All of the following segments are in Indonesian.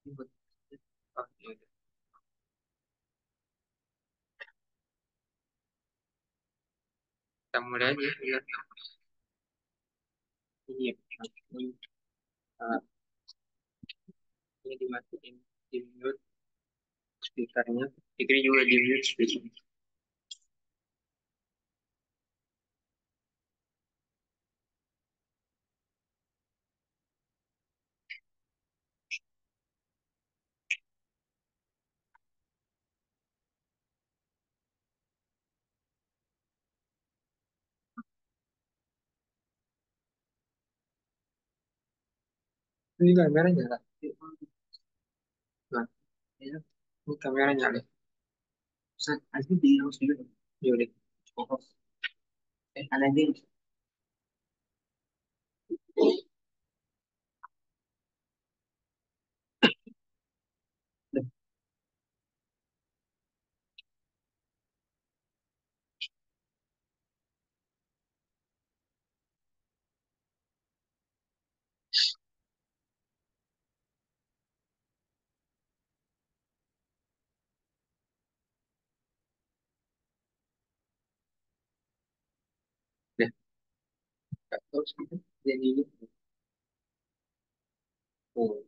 Kita mulai aja ya. Ini, uh, ini dimatiin di mute speakernya. Fikri juga di mute speakernya. Ini kamera nyala. Nah, ya. Ini kamera nyala. Ustaz, asli di house dulu. Yaudah. Cukup. Ada dia. Udah. Terus jadi ini. Oh,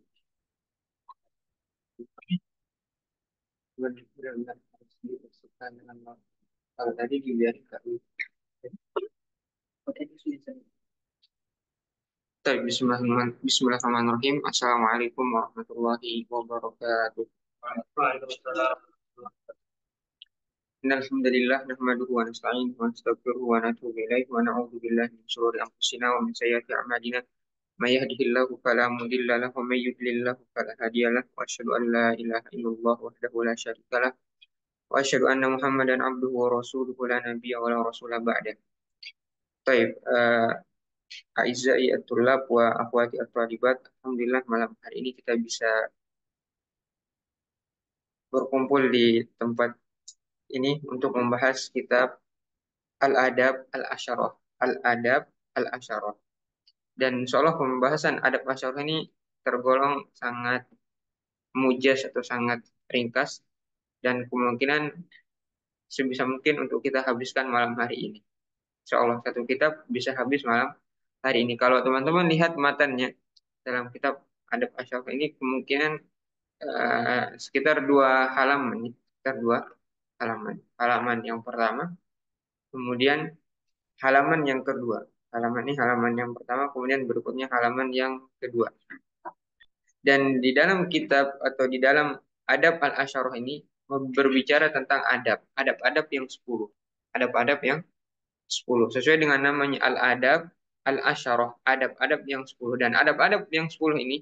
benar-benar harus dimasukkan dengan kalau tadi dibiarin Kak. Oke, sudah. Bismillahirrahmanirrahim. Assalamualaikum warahmatullahi wabarakatuh. Waalaikumsalam. Innalhamdulillah nahmaduhu wa nasta'inuhu wa nastaghfiruhu wa natubu ilaihi wa na'udzu billahi min shururi anfusina wa min sayyiati a'malina. May yahdihillahu fala mudilla lahu wa may yudlil lahu fala hadiya lahu wa asyhadu an la ilaha illallah wahdahu la syarika lahu wa asyhadu anna Muhammadan abduhu wa rasuluhu la nabiyya wa la rasula ba'da. Baik, A'izzai at-tullab wa akhwati at-thalibat. Alhamdulillah malam hari ini kita bisa berkumpul di tempat ini untuk membahas kitab Al-Adab Al-Asyarah. Al-Adab Al-Asyarah. Dan insyaallah pembahasan adab asyarah ini tergolong sangat mujas atau sangat ringkas dan kemungkinan sebisa mungkin untuk kita habiskan malam hari ini. Insyaallah satu kitab bisa habis malam hari ini. Kalau teman-teman lihat matanya dalam kitab adab asyarah ini kemungkinan sekitar 2 halaman, sekitar 2 halaman. Halaman yang pertama, kemudian halaman yang kedua. Halaman ini halaman yang pertama, kemudian berikutnya halaman yang kedua. Dan di dalam kitab atau di dalam adab al-asyarah ini berbicara tentang adab, adab-adab yang 10. Adab-adab yang 10. Sesuai dengan namanya al-adab al-asyarah, adab-adab yang 10. Dan adab-adab yang 10 ini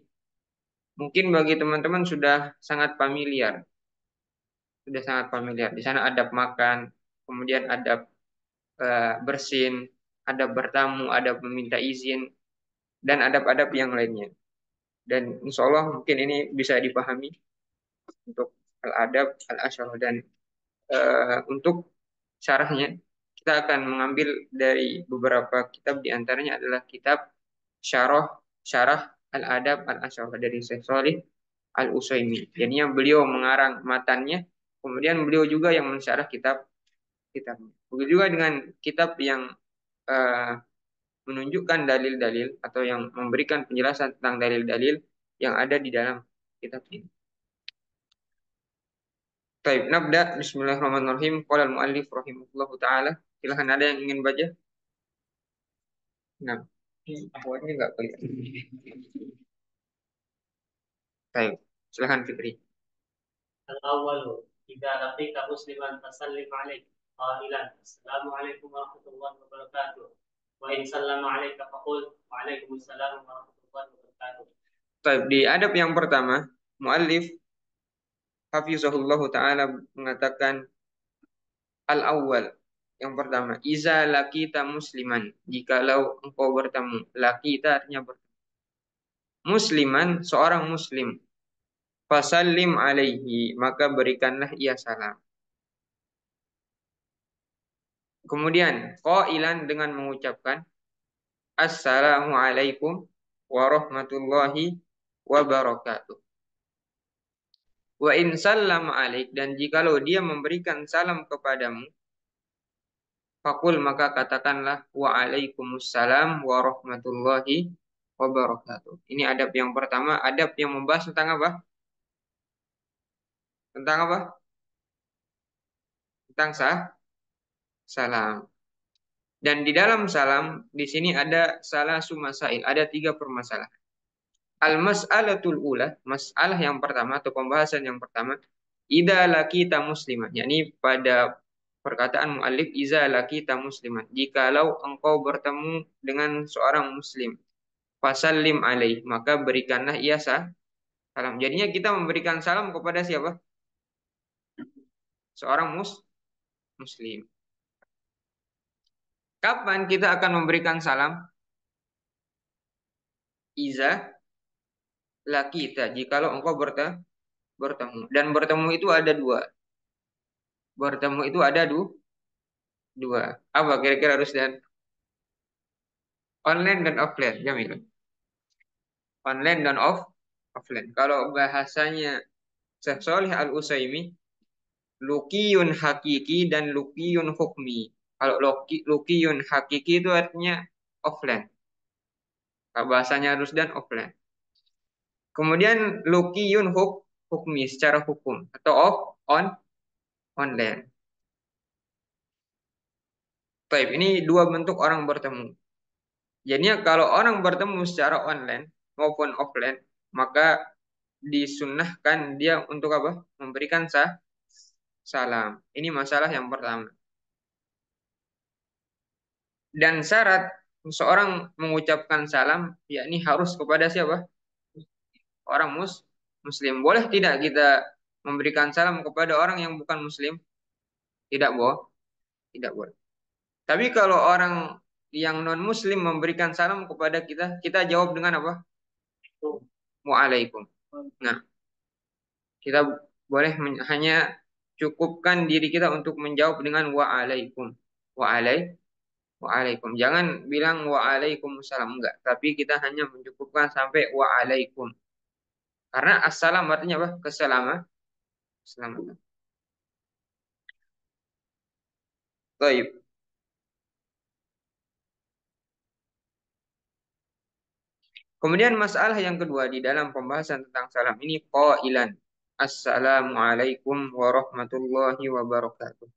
mungkin bagi teman-teman sudah sangat familiar. Sudah sangat familiar. Di sana adab makan, kemudian adab bersin, adab bertamu, adab meminta izin, dan adab-adab yang lainnya. Dan insya Allah mungkin ini bisa dipahami untuk al-adab al-asyarah. Dan untuk syarahnya, kita akan mengambil dari beberapa kitab, diantaranya adalah kitab Syarah al-adab al-asyarah dari Syekh Shalih Al-Utsaimin. Jadinya beliau mengarang matannya, kemudian beliau juga yang mensyarah kitabnya. Begitu juga dengan kitab yang eh, menunjukkan dalil-dalil atau yang memberikan penjelasan tentang dalil-dalil yang ada di dalam kitab ini. Baik, nabda. Bismillahirrahmanirrahim. Qala al-muallif rahimahullahu taala. Silahkan, ada yang ingin baca? Nah, awalnya enggak kelihatan. Baik, silahkan Fikri. الأول إذا لقيت مسلما فسلم عليه قائلا السلام عليكم ورحمة الله وبركاته وإن سلم عليك فقل وعليكم السلام ورحمة الله وبركاته. Baik, di adab yang pertama, muallif hafizahullah taala mengatakan al-awwal, yang pertama, iza laqita musliman, jikalau engkau bertemu, laqita artinya bertemu, musliman, seorang muslim, fasallim alaihi, maka berikanlah ia salam. Kemudian qailan, dengan mengucapkan assalamualaikum warahmatullahi wabarakatuh. Wa in sallama alaik, dan jikalau dia memberikan salam kepadamu, fakul maka katakanlah waalaikumsalam warahmatullahi wabarakatuh. Ini adab yang pertama, adab yang membahas tentang apa? Tentang apa? Tentang salam. Dan di dalam salam, di sini ada salah sumasail, ada tiga permasalahan. Al-mas'alatul ula, masalah yang pertama atau pembahasan yang pertama, idza laqita musliman, yakni pada perkataan muallif idza laqita musliman, jikalau engkau bertemu dengan seorang muslim, fasallim alaih, maka berikanlah ia salam. Jadinya kita memberikan salam kepada siapa? Seorang muslim. Kapan kita akan memberikan salam? Iza laqita, jikalau engkau bertemu. Dan bertemu itu ada dua. Bertemu itu ada dua. Apa kira-kira harus dan online dan offline, Jamil. Online dan offline. Kalau bahasanya Syekh Shalih Al-Utsaimin, lukiyun hakiki dan lukiyun hukmi. Kalau lukiyun hakiki itu artinya offline. Kalau bahasanya harus dan offline. Kemudian lukiyun hukmi secara hukum atau online. Baik, ini dua bentuk orang bertemu. Jadinya kalau orang bertemu secara online maupun offline, maka disunnahkan dia untuk apa? Memberikan salam. Ini masalah yang pertama. Dan syarat seorang mengucapkan salam, yakni harus kepada siapa? Orang muslim. Boleh tidak kita memberikan salam kepada orang yang bukan muslim? Tidak boleh. Tidak boleh. Tapi kalau orang yang non muslim memberikan salam kepada kita, kita jawab dengan apa? Waalaikum. Nah, kita boleh hanya cukupkan diri kita untuk menjawab dengan waalaikum. Waalaikum. Jangan bilang waalaikumsalam, enggak. Tapi kita hanya mencukupkan sampai waalaikum. Karena assalam artinya apa? Keselamatan. Baik. Kemudian masalah yang kedua di dalam pembahasan tentang salam ini qailan. Assalamualaikum warahmatullahi wabarakatuh.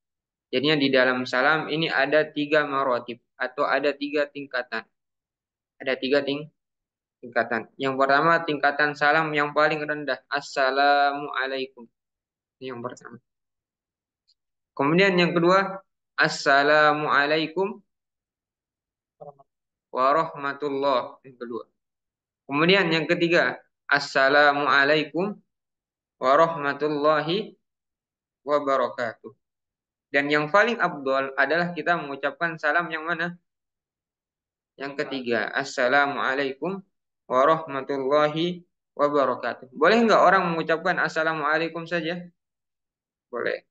Jadinya di dalam salam ini ada tiga marotib atau ada tiga tingkatan. Ada tiga tingkatan. Yang pertama tingkatan salam yang paling rendah. Assalamualaikum. Ini yang pertama. Kemudian yang kedua, Assalamualaikum warahmatullahi, yang kedua. Kemudian yang ketiga, Assalamualaikum warahmatullahi wabarakatuh. Dan yang paling abdol adalah kita mengucapkan salam yang mana? Yang ketiga, Assalamualaikum warahmatullahi wabarakatuh. Boleh nggak orang mengucapkan Assalamualaikum saja? Boleh.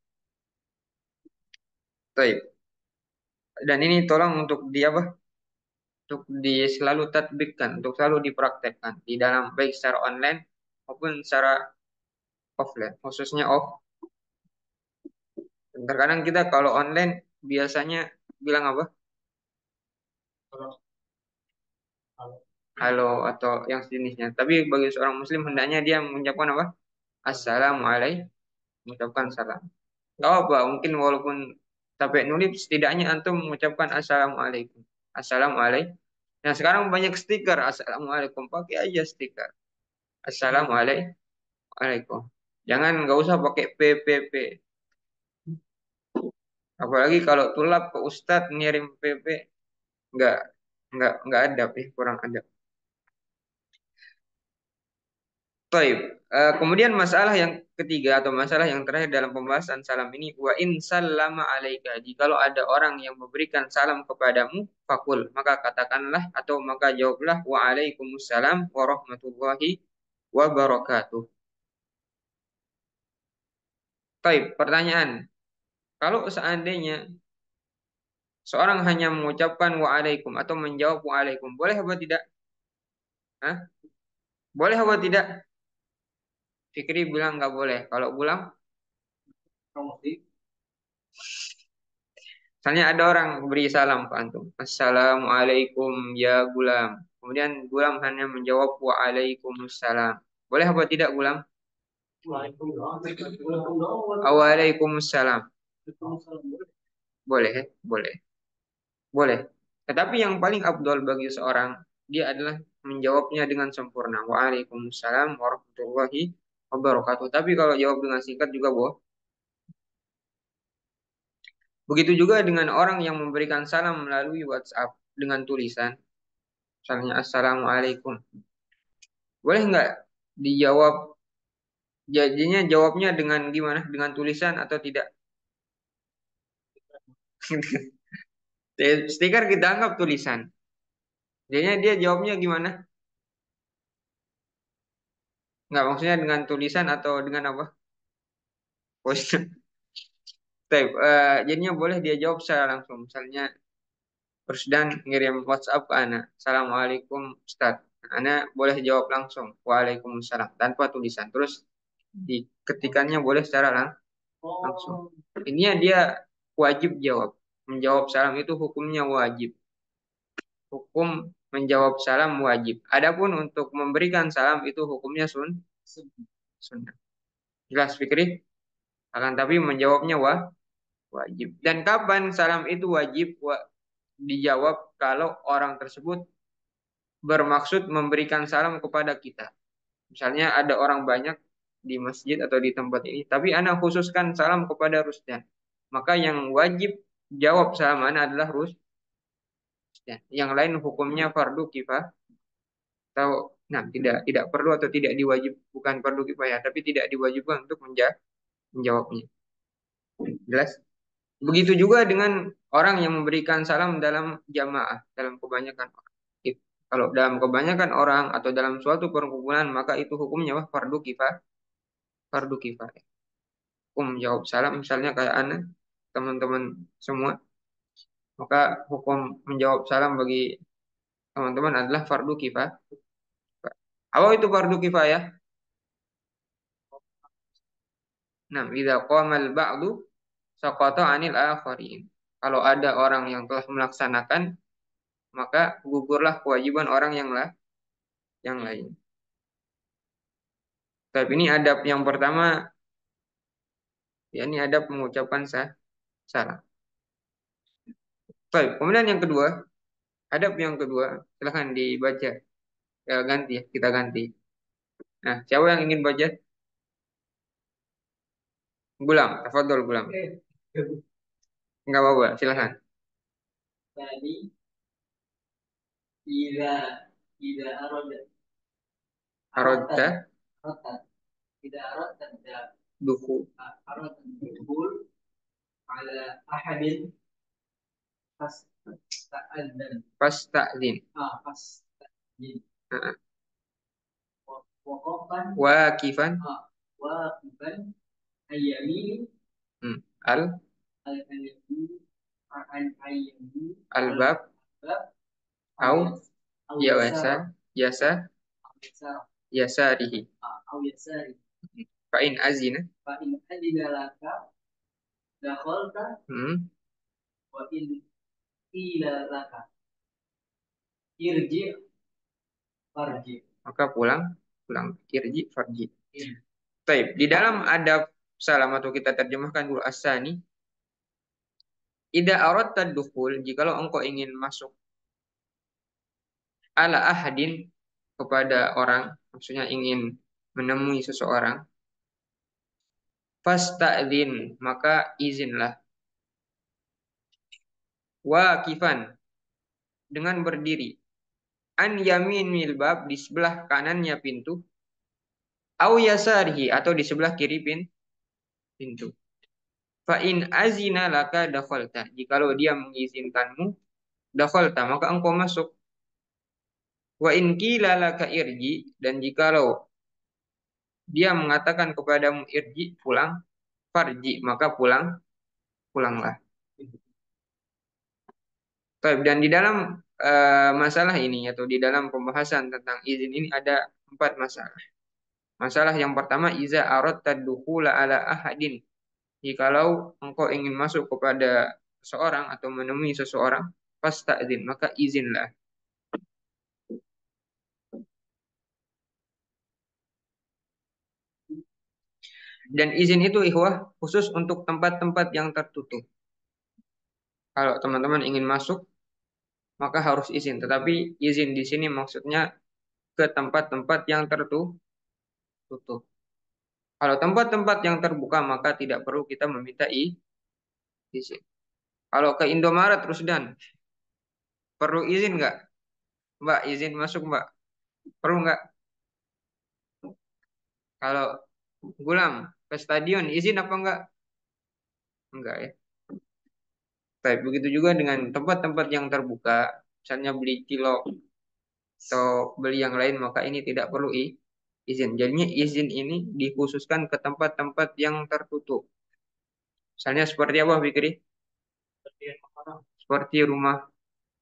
Baik. Dan ini tolong untuk dia apa? Untuk selalu tatbikkan, untuk selalu dipraktekkan di dalam baik secara online maupun secara offline, khususnya terkadang kita kalau online biasanya bilang apa? Halo atau yang sejenisnya. Tapi bagi seorang muslim hendaknya dia mengucapkan apa? Assalamualaikum, mengucapkan salam. Gak apa, mungkin walaupun sampai nulis setidaknya antum mengucapkan assalamualaikum. Assalamualaikum. Nah sekarang banyak stiker assalamualaikum, pakai aja stiker. Assalamualaikum. Jangan nggak usah pakai PPP. Apalagi kalau tulap ke ustadz ngirim PP, nggak nggak ada, kurang ada. Baik. Kemudian masalah yang ketiga atau masalah yang terakhir dalam pembahasan salam ini, wa in sallama alaika, jikalau ada orang yang memberikan salam kepadamu, fakul, maka katakanlah atau maka jawablah wa alaikumussalam warahmatullahi wabarakatuh. Baik, pertanyaan. Kalau seandainya seorang hanya mengucapkan waalaikum atau menjawab waalaikum, boleh apa tidak? Hah? Boleh apa tidak? Fikri bilang nggak boleh. Kalau Gulam, misalnya ada orang beri salam ke antum. Assalamualaikum ya Gulam. Kemudian Gulam hanya menjawab waalaikumsalam. Boleh apa tidak Gulam? Waalaikumsalam. Boleh, ya? Boleh. Boleh. Tetapi yang paling abdol bagi seorang, dia adalah menjawabnya dengan sempurna. Waalaikumsalam warahmatullahi wabarakatuh. Tapi kalau jawab dengan singkat juga boleh. Begitu juga dengan orang yang memberikan salam melalui WhatsApp dengan tulisan. Misalnya Assalamualaikum. Boleh nggak dijawab? Jadinya jawabnya dengan gimana? Dengan tulisan atau tidak? Stiker kita anggap tulisan. Jadinya dia jawabnya gimana? Nggak, maksudnya dengan tulisan atau dengan apa? Voice. Baik, jadinya boleh dia jawab secara langsung. Misalnya, Rusdan ngirim WhatsApp ke Ana. Assalamualaikum Ustaz. Ana boleh jawab langsung. Waalaikumsalam. Tanpa tulisan. Terus diketikannya boleh secara langsung. Ini dia wajib jawab. Menjawab salam itu hukumnya wajib. Hukum menjawab salam wajib. Adapun untuk memberikan salam itu hukumnya sunnah. Jelas Fikri? Akan tapi menjawabnya wajib. Dan kapan salam itu wajib dijawab kalau orang tersebut bermaksud memberikan salam kepada kita. Misalnya ada orang banyak di masjid atau di tempat ini, tapi ana khususkan salam kepada Rusdan. Maka yang wajib jawab salam ana adalah Rusdan. Yang lain hukumnya fardu kifayah atau tidak perlu atau tidak diwajib, bukan fardu kifayah, tapi tidak diwajibkan untuk menjawabnya. Jelas? Begitu juga dengan orang yang memberikan salam dalam jamaah, dalam kebanyakan orang. Kalau dalam kebanyakan orang atau dalam suatu perkumpulan, maka itu hukumnya fardu kifayah. Fardu kifayah. Hukum jawab salam, misalnya kayak anak, teman-teman semua, maka hukum menjawab salam bagi teman-teman adalah fardu kifayah. Apa itu fardu kifayah? Nah, idza qamal ba'du saqata 'anil akharin. Kalau ada orang yang telah melaksanakan, maka gugurlah kewajiban orang yang lain. Tapi ini adab yang pertama, yakni adab mengucapkan salam. Baik, kemudian yang kedua, adab yang kedua, silahkan dibaca. Ya, ganti ya, kita ganti. Nah, siapa yang ingin baca? Gulam, tafadhol Gulam. Enggak apa-apa, silahkan. Tadi ida ida aroda Arodta, aroda tidak aroda tidak duku, aroda dukul ala ahadin pas ta'adzan fasta'zin. pas ta'adzin Nah, waqafan wakifan, waqifan ayyamini al, al-ayyamini al-ayyamini albab, au, yawasa, yasa, yasarihi. au yasari Fa'in azina, fa in adina laka dakhalta hmm, wa in qila laka irji farji. maka pulang, pulang. Irji, farji. Baik, di dalam adab salam atau kita terjemahkan dulu asani. Ida aradta dukhul, jikalau engkau ingin masuk ala ahadin kepada orang, maksudnya ingin menemui seseorang, fasta'zin, maka izinlah. Wakifan, dengan berdiri. An yaminil bab, di sebelah kanannya pintu. Au yasarihi, atau di sebelah kiri pintu. Fa in azina laka dakhalta, jikalau dia mengizinkanmu, dakhalta, maka engkau masuk. Wa in qila laka irji, dan jikalau dia mengatakan kepadamu irji, pulang, farji, maka pulanglah. Dan di dalam masalah ini atau di dalam pembahasan tentang izin ini ada 4 masalah. Masalah yang pertama, iza aradta dukhula ala ahadin. Jikalau engkau ingin masuk kepada seseorang atau menemui seseorang, fasta'dzin, maka izinlah. Dan izin itu ikhwah khusus untuk tempat-tempat yang tertutup. Kalau teman-teman ingin masuk, maka harus izin. Tetapi izin di sini maksudnya ke tempat-tempat yang tertutup. Kalau tempat-tempat yang terbuka, maka tidak perlu kita meminta izin. Kalau ke Indomaret terus dan perlu izin nggak? Mbak, izin masuk Mbak. Perlu nggak? Kalau Gulam ke stadion, izin apa enggak? Enggak ya. Baik, begitu juga dengan tempat-tempat yang terbuka, misalnya beli cilok atau beli yang lain, maka ini tidak perlu izin. Jadinya izin ini dikhususkan ke tempat-tempat yang tertutup. Misalnya seperti apa, Fikri? Seperti orang Seperti rumah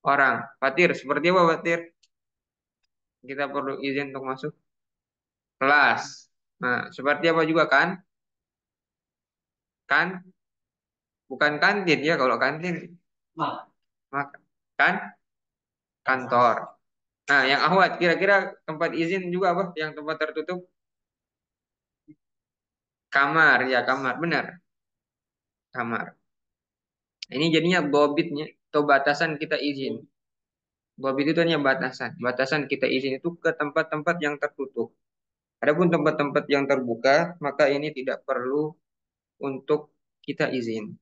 orang. Fatir, seperti apa, Fatir? Kita perlu izin untuk masuk kelas. Nah, seperti apa juga kan? Kan? Bukan kantin ya, kalau kantin. Maka, kan? Kantor. Nah, yang ahwat, kira-kira tempat izin juga apa? Yang tempat tertutup? Kamar, ya kamar, benar. Kamar. Ini jadinya bobitnya atau batasan kita izin. Bobit itu hanya batasan. Batasan kita izin itu ke tempat-tempat yang tertutup. Adapun tempat-tempat yang terbuka, maka ini tidak perlu untuk kita izin.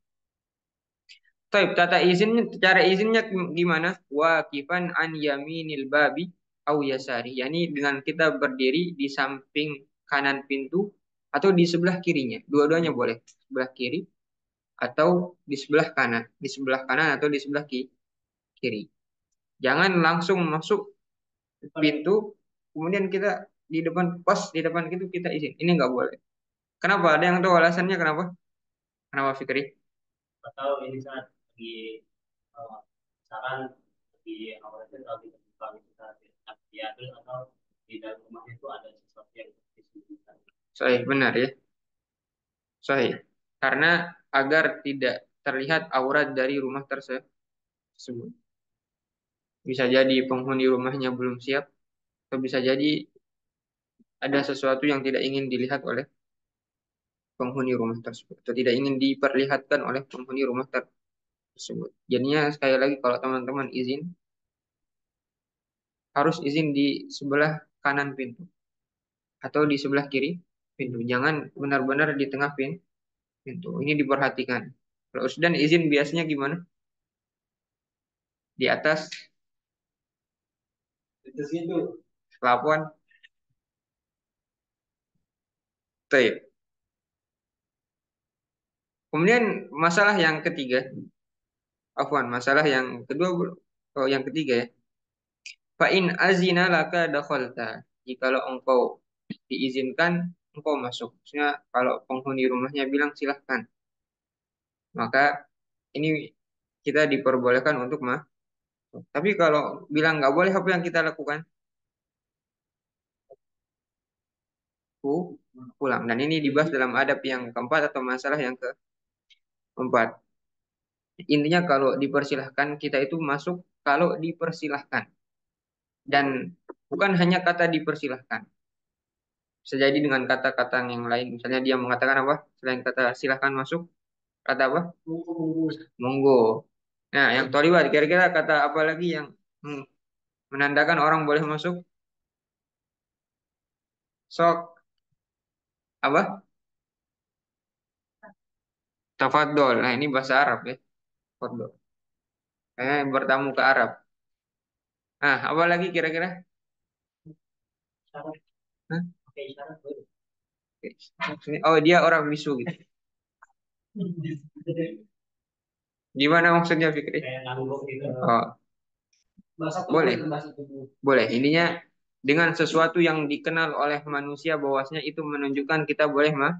Taib, tata izinnya, cara izinnya gimana? Waqifan an yaminil babi au yasari. Yani dengan kita berdiri di samping kanan pintu atau di sebelah kirinya. Dua-duanya boleh. Sebelah kiri atau di sebelah kanan. Di sebelah kanan atau di sebelah kiri. Jangan langsung masuk pintu, kemudian kita di depan pos, di depan itu kita izin. Ini nggak boleh. Kenapa? Ada yang tahu alasannya kenapa? Kenapa Fikri? atau ini saat di saran di awal itu kalau kita buka kita diambil atau di dalam rumah itu ada sesuatu yang disembunyikan. Sahih, benar ya. Sahih. Karena agar tidak terlihat aurat dari rumah tersebut. Bisa jadi penghuni rumahnya belum siap, atau bisa jadi ada sesuatu yang tidak ingin dilihat oleh penghuni rumah tersebut, atau tidak ingin diperlihatkan oleh penghuni rumah tersebut. Jadinya sekali lagi kalau teman-teman izin, harus izin di sebelah kanan pintu atau di sebelah kiri pintu. Jangan benar-benar di tengah pintu. Ini diperhatikan. Kalau Usdan izin biasanya gimana? Di atas Itu situ. pelafon. Baik. Kemudian masalah yang ketiga, afwan, masalah yang kedua, oh yang ketiga ya. Fa in azina laka dakhalta. Jikalau engkau diizinkan, engkau masuk. Maksudnya kalau penghuni rumahnya bilang silahkan, maka ini kita diperbolehkan untuk masuk. Tapi kalau bilang nggak boleh, apa yang kita lakukan? Pulang. Dan ini dibahas dalam adab yang keempat atau masalah yang keempat. Intinya kalau dipersilahkan, kita itu masuk kalau dipersilahkan. Dan bukan hanya kata dipersilahkan. Bisa jadi dengan kata-kata yang lain. Misalnya dia mengatakan apa? Selain kata silahkan masuk, kata apa? Monggo. Nah, yang tolibat, kira-kira kata apa lagi yang hmm, menandakan orang boleh masuk? Sok, apa? Tafadol. Nah, ini bahasa Arab ya. Tafadol. Bertamu ke Arab. Nah, apa lagi kira-kira? Syarat, Hah? pakai syarat boleh. Oh, dia orang bisu gitu. Gimana maksudnya Fikri? Kayak ngangguk gitu. Oh, Bahasa boleh. tubuh, bahasa tubuh. Boleh. Intinya dengan sesuatu yang dikenal oleh manusia bahwasanya itu menunjukkan kita boleh mah.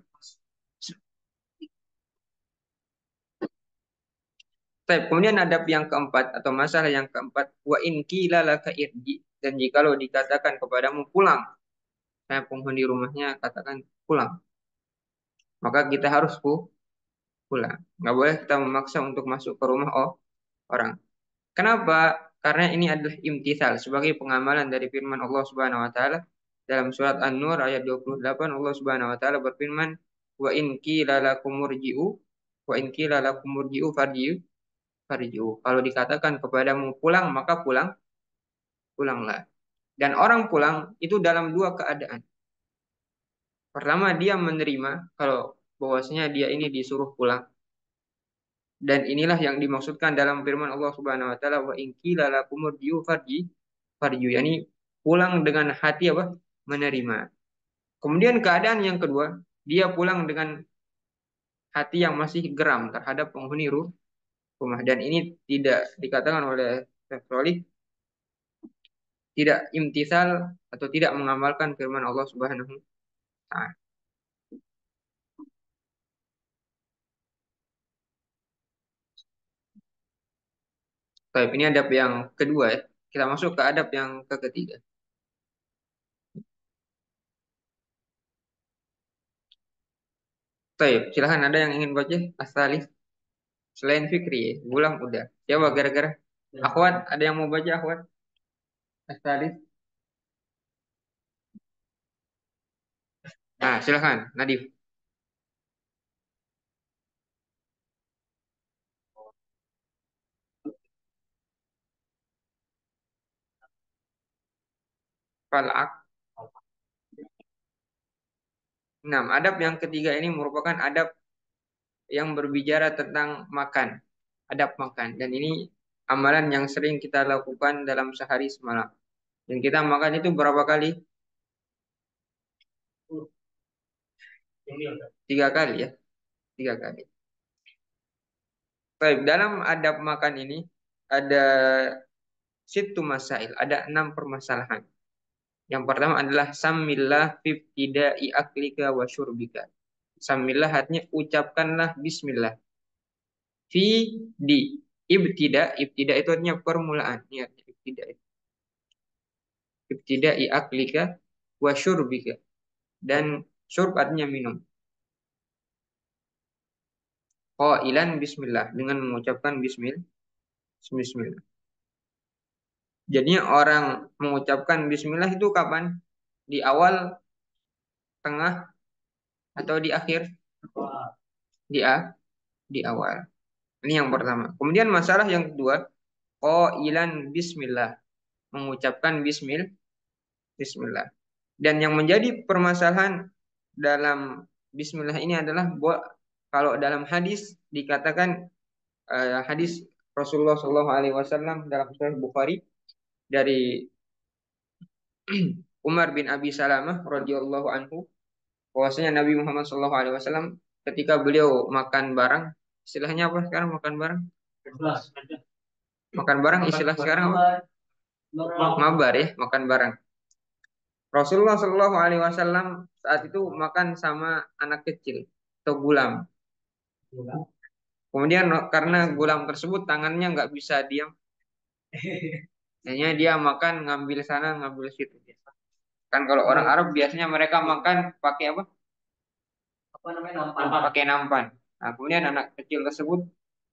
Baik, kemudian adab yang keempat atau masalah yang keempat, wa in qila laka irji, dan jikalau dikatakan kepadamu pulang, penghuni rumahnya katakan pulang, maka kita harus pulang. Nggak boleh kita memaksa untuk masuk ke rumah orang. Kenapa? Karena ini adalah imtithal sebagai pengamalan dari firman Allah Subhanahu wa taala dalam surat An-Nur ayat 28. Allah Subhanahu wa taala berfirman, "Wa in qila lakum murji'u wa in qila lakum murji'u farji'u." Kalau dikatakan kepadamu pulang, maka pulanglah. Dan orang pulang itu dalam dua keadaan. Pertama, dia menerima kalau bahwasanya dia ini disuruh pulang. Dan inilah yang dimaksudkan dalam firman Allah Subhanahu wa taala, wa in qila lakum irji'u farji'u, yani pulang dengan hati apa? Menerima. Kemudian keadaan yang kedua, dia pulang dengan hati yang masih geram terhadap penghuni rumah, dan ini tidak dikatakan oleh Syekh Shalih, tidak imtisal atau tidak mengamalkan firman Allah Subhanahu wa taala. Baik, ini adab yang kedua ya. Kita masuk ke adab yang ketiga. Baik, silahkan ada yang ingin baca asali selain Fikri ya. Ulang udah. Siapa gara-gara? Akhwat, ada yang mau baca akhwat? Asali. Nah, silahkan Nadif. Falak. Nah, adab yang ketiga ini merupakan adab yang berbicara tentang makan. Adab makan. Dan ini amalan yang sering kita lakukan dalam sehari semalam. Dan kita makan itu berapa kali? 3 kali ya. 3 kali. Baik, dalam adab makan ini ada situ masail, ada 6 permasalahan. Yang pertama adalah samillah fibtida'i aklika wa syurbika. Samillah artinya ucapkanlah bismillah. Fi di ibtida itu artinya permulaan. Ya, ibtida. Ibtida'i aklika wa syurbika. Dan syurb artinya minum. Qailan bismillah dengan mengucapkan bismillah. Jadinya orang mengucapkan bismillah itu kapan? Di awal, tengah, atau di akhir? Di di awal. Ini yang pertama. Kemudian masalah yang kedua, qailan bismillah, mengucapkan bismillah. Dan yang menjadi permasalahan dalam bismillah ini adalah kalau dalam hadis dikatakan hadis Rasulullah SAW dalam Sahih Bukhari dari Umar bin Abi Salamah radhiyallahu anhu, bahwasanya Nabi Muhammad SAW ketika beliau makan bareng, istilahnya apa sekarang makan bareng? Makan bareng istilah sekarang apa? Mabar ya, makan bareng. Rasulullah SAW saat itu makan sama anak kecil atau gulam. Kemudian karena gulam tersebut tangannya nggak bisa diam, hanya dia makan ngambil sana ngambil situ. Kan kalau orang Arab biasanya mereka makan pakai apa? Apa namanya nampan? Pakai nampan. Nah, kemudian anak kecil tersebut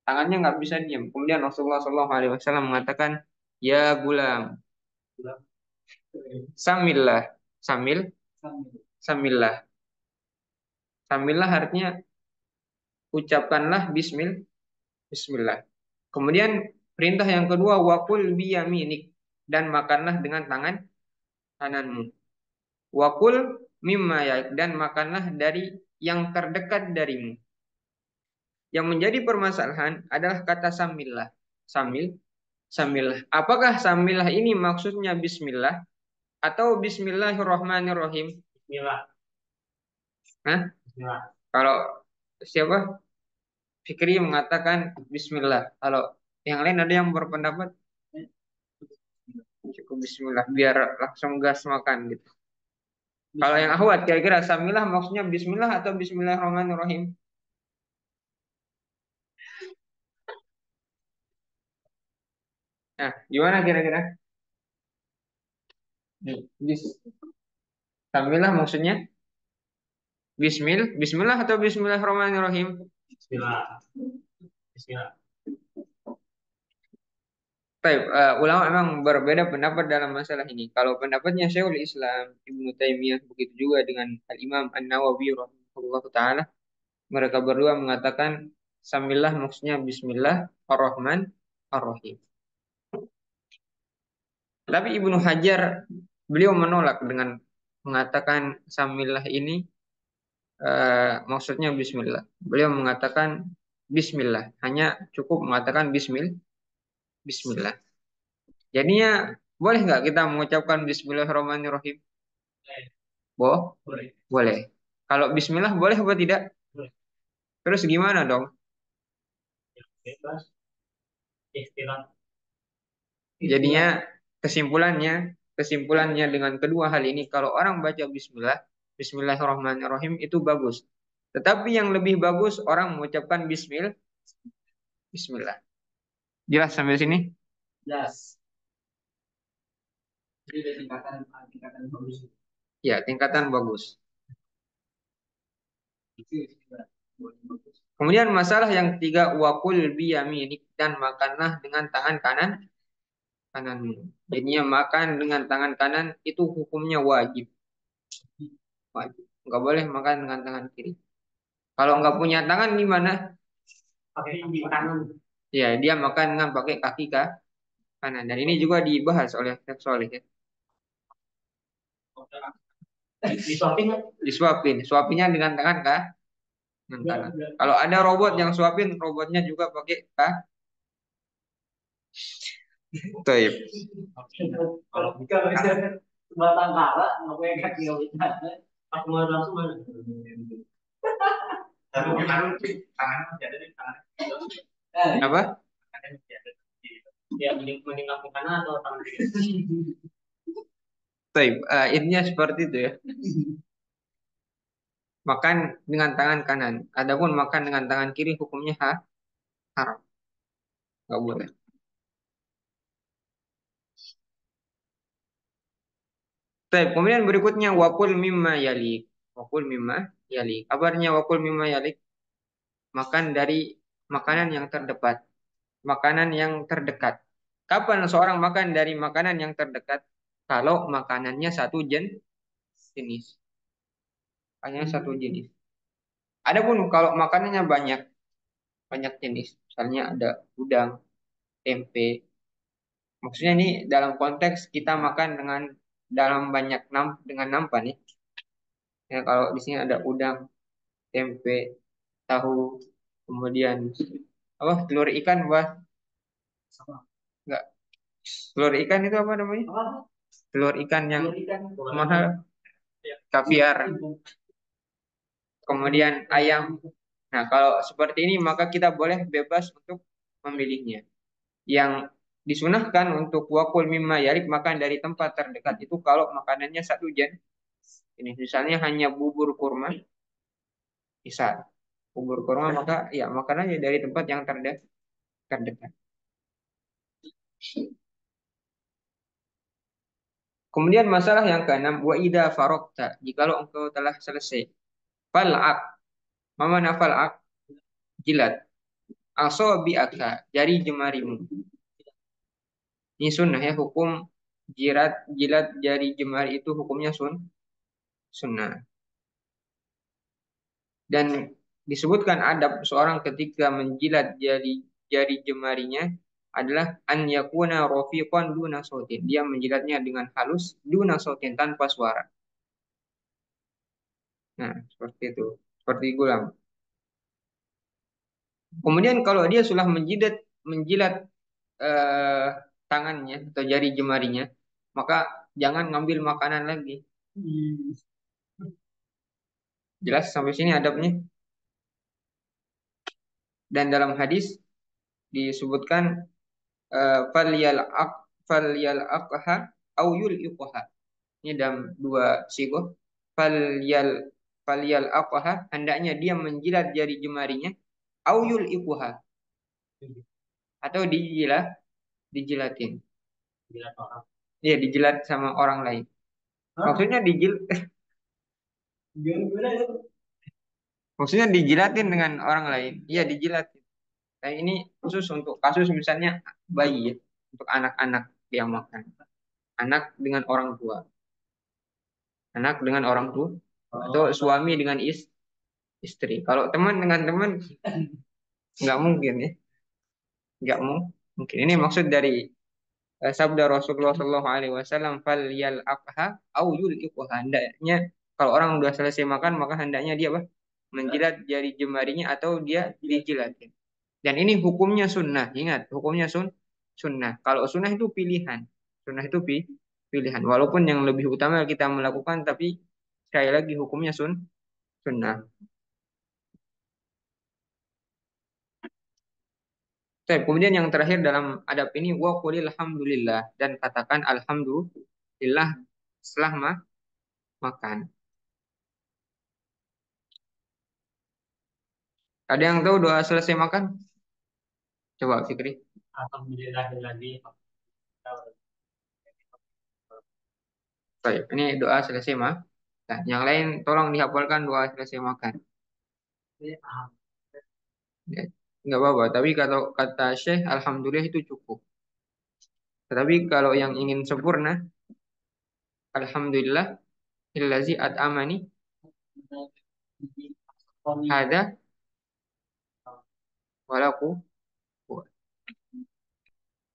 tangannya nggak bisa diam. Kemudian Rasulullah SAW mengatakan, ya gulam, samillah, samil, samillah, samillah artinya ucapkanlah bismillah. Kemudian perintah yang kedua, wakul biyaminik, dan makanlah dengan tangan kananmu. Wakul mimma yaik, dan makanlah dari yang terdekat darimu. Yang menjadi permasalahan adalah kata samillah. Samillah. Apakah samillah ini maksudnya bismillah atau bismillahirrahmanirrahim? Bismillah. Hah? Bismillah. Kalau siapa? Fikri mengatakan bismillah. Kalau yang lain ada yang berpendapat cukup bismillah biar langsung gas makan gitu. Kalau yang ahwat kira-kira samillah maksudnya bismillah atau bismillahirrahmanirrahim? Nah, gimana kira-kira? Bis. Sambillah maksudnya Bismillah atau Bismillahirrahmanirrahim. Bismillah. Bismillah. Baik, ulama memang berbeda pendapat dalam masalah ini. Kalau pendapatnya Syekhul Islam Ibnu Taimiyah, begitu juga dengan Al-Imam An-Nawawi rahimahullah taala, mereka berdua mengatakan sambillah maksudnya Bismillah Ar-Rahman Ar-Rahim. Tapi Ibnu Hajar beliau menolak dengan mengatakan sambillah ini maksudnya Bismillah. Beliau mengatakan Bismillah, hanya cukup mengatakan Bismillah. Jadinya boleh nggak kita mengucapkan Bismillahirrahmanirrahim? Boleh. Boleh. Kalau Bismillah boleh apa tidak? Boleh. Terus gimana dong? Bebas. Istilah. Jadinya kesimpulannya dengan kedua hal ini, kalau orang baca Bismillahirrahmanirrahim itu bagus. Tetapi yang lebih bagus orang mengucapkan Bismillah. Jelas sampai sini? Jelas. Jadi ada tingkatan bagus. Ya, tingkatan bagus. Kemudian masalah yang ketiga, wakul biyaminik, dan makanlah dengan tangan kananmu. Jadinya makan dengan tangan kanan itu hukumnya wajib. Wajib. Nggak boleh makan dengan tangan kiri. Kalau nggak punya tangan gimana? Pakai kaki kanan. Ya, dia makan dengan pakai kaki kanan. Dan ini juga dibahas oleh Syekh Shalih ya. Disuapin nggak? Disuapin. Suapinya dengan tangan dengan kanan. Kalau ada robot yang suapin, robotnya juga pakai Taib. Kalau misalnya batang kara, nggak punya kaki nggak bisa. Aku mau langsung mana? Tapi tangan masih ada di tangan. Apa? Ya mending aku kanan atau tangan kiri. Taib. Intinya seperti itu ya. Makan dengan tangan kanan. Adapun makan dengan tangan kiri hukumnya haram. Nggak boleh. Baik, kemudian berikutnya wakul mimma yalik. Wakul mimma yalik. Apa artinya wakul mimma yalik? Makan dari makanan yang terdekat. Makanan yang terdekat. Kapan seorang makan dari makanan yang terdekat? Kalau makanannya satu jenis. Hanya satu jenis. Adapun kalau makanannya banyak jenis. Misalnya ada udang, tempe. Maksudnya ini dalam konteks kita makan dengan dalam banyak dengan nampan ya. Ya, kalau di sini ada udang, tempe, tahu, kemudian apa telur ikan, bah enggak, telur ikan itu apa namanya? Telur ikan yang mahal, kaviar, kemudian ayam. Nah, kalau seperti ini maka kita boleh bebas untuk memilihnya. Yang disunahkan untuk wakul mimma yarik, makan dari tempat terdekat itu kalau makanannya satu jenis. Ini misalnya hanya bubur kurma, bisa bubur kurma, maka ya makan aja dari tempat yang terdekat. Kemudian masalah yang keenam, wa idza farokta, jikalau engkau telah selesai, fal'aq, mana fal'aq? Jilat, asabi'aka, jari jemarimu. Ini sunnah ya, hukum jilat jari jemari itu hukumnya sunnah. Dan disebutkan adab seorang ketika menjilat jari jemarinya adalah an yakuna rafiqan duna sautin. Dia menjilatnya dengan halus duna sautin, tanpa suara. Nah, seperti itu. Seperti gulam. Kemudian kalau dia sudah menjilat eh, tangannya atau jari jemarinya, maka jangan ngambil makanan lagi. Jelas sampai sini adabnya. Dan dalam hadis disebutkan falyal aqha au yul'iqha. Ini dalam dua sigoh. Falyal falyal aqha, hendaknya dia menjilat jari jemarinya, au yul'iqha, atau dijilatin. Jilat orang. Iya, dijilat sama orang lain. Maksudnya dijilat Maksudnya dijilatin dengan orang lain. Iya, dijilatin. Nah, ini khusus untuk kasus misalnya bayi ya, untuk anak-anak yang makan. Anak dengan orang tua, anak dengan orang tua, atau suami dengan istri. Kalau teman dengan teman nggak mungkin ya, nggak mungkin. Ini maksud dari sabda Rasulullah SAW, fal yal akha au yulqiqha. Hendaknya kalau orang udah selesai makan maka hendaknya dia apa? Menjilat jari jemarinya atau dia dijilatin. Dan ini hukumnya sunnah. Ingat, hukumnya sunnah. Kalau sunnah itu pilihan. Sunnah itu pilihan. Walaupun yang lebih utama kita melakukan, tapi sekali lagi hukumnya sunnah. Baik, kemudian yang terakhir dalam adab ini wa qulil hamdulillah dan katakan alhamdulillah setelah makan. Ada yang tahu doa selesai makan? Coba Fikri. Alhamdulillahilladzi Baik, ini doa selesai makan. Nah, yang lain tolong dihafalkan doa selesai makan. Ya, nggak apa-apa. Tapi kalau kata Syekh, alhamdulillah itu cukup. Tetapi kalau yang ingin sempurna, alhamdulillah illazi at'amani hada walaku.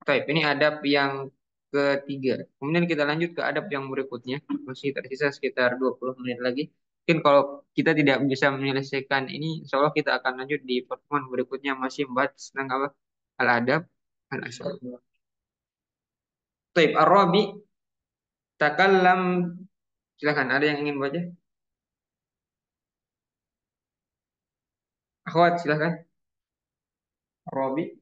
Baik, ini adab yang ketiga. Kemudian kita lanjut ke adab yang berikutnya. Masih tersisa sekitar 20 menit lagi. Mungkin kalau kita tidak bisa menyelesaikan ini, insya Allah kita akan lanjut di pertemuan berikutnya masih membahas tentang apa? Al-adab, al-asyar. Baik, Ar-Rabi, takallam. Silakan, ada yang ingin baca? Akhwat, silakan. Ar-Rabi.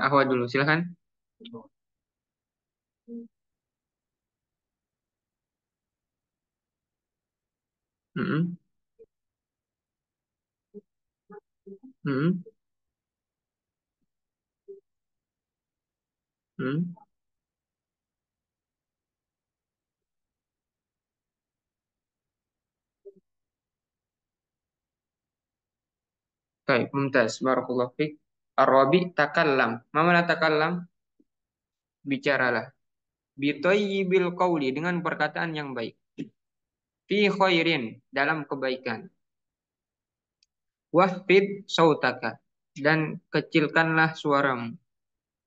Akhwat dulu, silakan. Mm-mm. Mm-mm. Mm-mm. Baik, mumtaz. Barakallahu fiik. Ar-Rabi, takallam. Ma mana takallam? Bicaralah. Bitayyibil qawli, dengan perkataan yang baik. Fi khairin, dalam kebaikan. Wahfid sautaka, dan kecilkanlah suaramu.